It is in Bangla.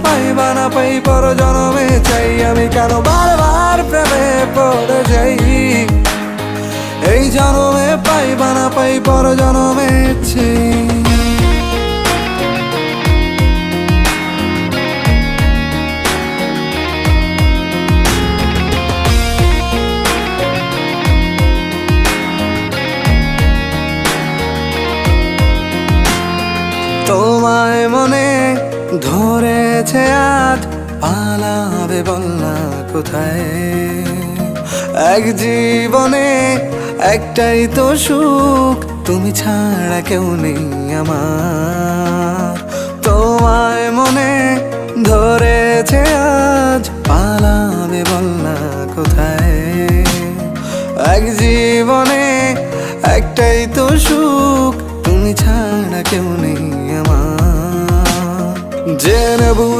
পাইবা না পাই পর জনমে চাই আমি কেন বারবার প্রেমে পড়ে যাই এই জনমে পাইবা না পাই পর জনমে চাই তোমায় মনে ধরেছে আজ পালাবে বল না কোথায় এক জীবনে একটাই তো সুখ তুমি ছাড়া কেউ নেই আমার তোমায় মনে ধরেছে আজ পালাবে বল না কোথায় এক জীবনে একটাই তো সুখ তুমি ছাড়া কেউ নেই আমার জেনে